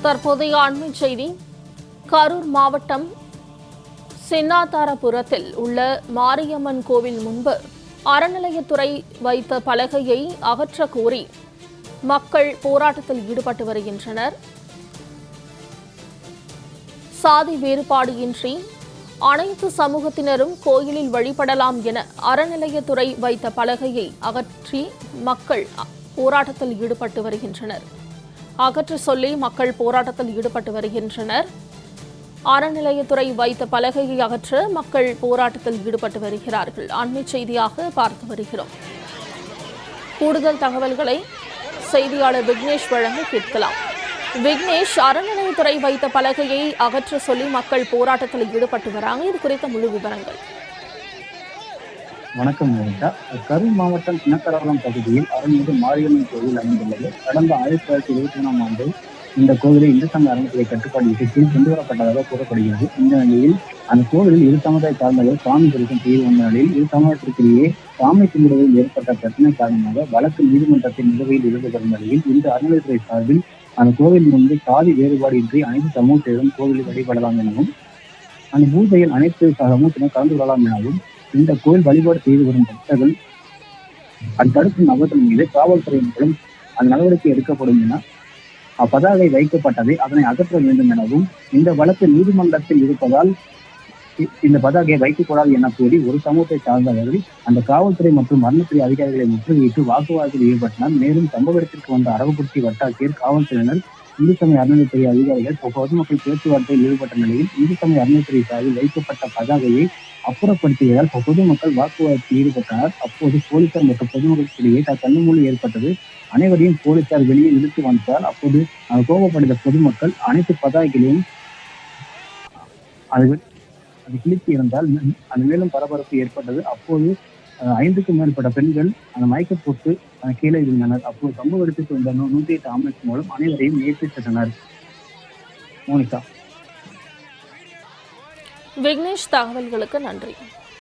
தற்போதைய அண்மை செய்தி. கரூர் மாவட்டம் சின்னாதாரபுரத்தில் உள்ள மாரியம்மன் கோவில் முன்பு அறநிலையத்துறை வைத்த பலகையை அகற்ற கோரி மக்கள் போராட்டத்தில் ஈடுபட்டு வருகின்றனர். சாதி வேறுபாடு இன்றி அனைத்து சமூகத்தினரும் கோயிலில் வழிபடலாம் என அறநிலையத்துறை வைத்த பலகையை அகற்றி மக்கள் போராட்டத்தில் ஈடுபட்டு வருகின்றனர். அகற்ற சொல்லி மக்கள் போராட்டத்தில் ஈடுபட்டு வருகின்றனர். அறநிலையத்துறை வைத்த பலகையை அகற்ற மக்கள் போராட்டத்தில் ஈடுபட்டு வருகிறார்கள். அண்மை செய்தியாக பார்த்து வருகிறோம். கூடுதல் தகவல்களை செய்தியாளர் விக்னேஷ் வழங்க கேட்கலாம். விக்னேஷ், அறநிலையத்துறை வைத்த பலகையை அகற்ற சொல்லி மக்கள் போராட்டத்தில் ஈடுபட்டு வராங்க. இது குறித்த முழு விவரங்கள். வணக்கம் மோனிகா. கரூர் மாவட்டம் சின்னக்கரவரம் பகுதியில் அருள்மிகு மாரியம்மன் கோவில் அமைந்துள்ளது. கடந்த 1923ஆம் ஆண்டு இந்த கோவிலை இந்து சமய அறநிலையத்துறை கட்டுப்பாடு கீழ் கொண்டு வரப்பட்டதாக கூறப்படுகிறது. இந்த நிலையில் அந்த கோவிலில் இரு சமுதாய சார்ந்தவர் சுவாமி தரிசனம் செய்து வந்த நிலையில் இரு சமுதாயத்திற்கிடையே சாமி கும்பிடுவதில் ஏற்பட்ட பிரச்சனை காரணமாக வழக்கு நீதிமன்றத்தின் நிலுவையில் இருந்து வரும் நிலையில் இந்த அறநிலையத்துறை சார்பில் அந்த கோவில் முன்பு சாதி வேறுபாடு இன்றி அனைத்து சமூகத்தினரும் கோவிலில் வழிபடலாம் எனவும் அந்த பூஜையில் அனைத்து சமூகத்தினர் கலந்து கொள்ளலாம் எனவும் இந்த கோயில் வழிபாடு செய்து வரும் பக்தர்கள் அது தடுக்கும் நபர்கள் மீது காவல்துறையின் மூலம் அந்த நடவடிக்கை எடுக்கப்படும் என அப்பதாகை வைக்கப்பட்டதை அதனை அகற்ற வேண்டும் எனவும் இந்த வழக்கு நீதிமன்றத்தில் இருப்பதால் இந்த பதாகையை வைக்கக்கூடாது என கூறி ஒரு சமூகத்தை சார்ந்தவர்கள் அந்த காவல்துறை மற்றும் மரணத்துறை அதிகாரிகளை முற்றுகையிட்டு வாக்குவாதத்தில் ஈடுபட்டனர். மேலும் சம்பவ இடத்திற்கு வந்த அரவக்குறிச்சி வட்டாட்சியர், காவல்துறையினர், இந்து சமய அறநிலையத்துறை அதிகாரிகள் பொதுமக்கள் பேச்சுவார்த்தையில் ஈடுபட்ட நிலையில் இந்து சமய அறநிலையத்துறை சார்பில் வைக்கப்பட்ட பதாகையை அப்புறப்படுத்தியதால் பொதுமக்கள் வாக்குவாதத்தில் ஈடுபட்டனர். அப்போது போலீசார் மற்றும் பொதுமக்களுக்கிடையே கண்ணுமூலி ஏற்பட்டது. அனைவரையும் போலீசார் வெளியே இழுத்து வந்தால் அப்போது கோபப்படைந்த பொதுமக்கள் அனைத்து பதாகைகளையும் அது கிழித்து இருந்தால் அது மேலும் பரபரப்பு ஏற்பட்டது. அப்போது 5க்கும் மேற்பட்ட பெண்கள் அந்த மயக்க போட்டு கீழே விழுந்தனர். அப்போது சம்பவ இடத்துக்கு வந்த 108 ஆம்புலன்ஸ் மூலம் அனைவரையும் ஏற்றி சென்றனர். மோனிகா. விக்னேஷ், தகவல்களுக்கு நன்றி.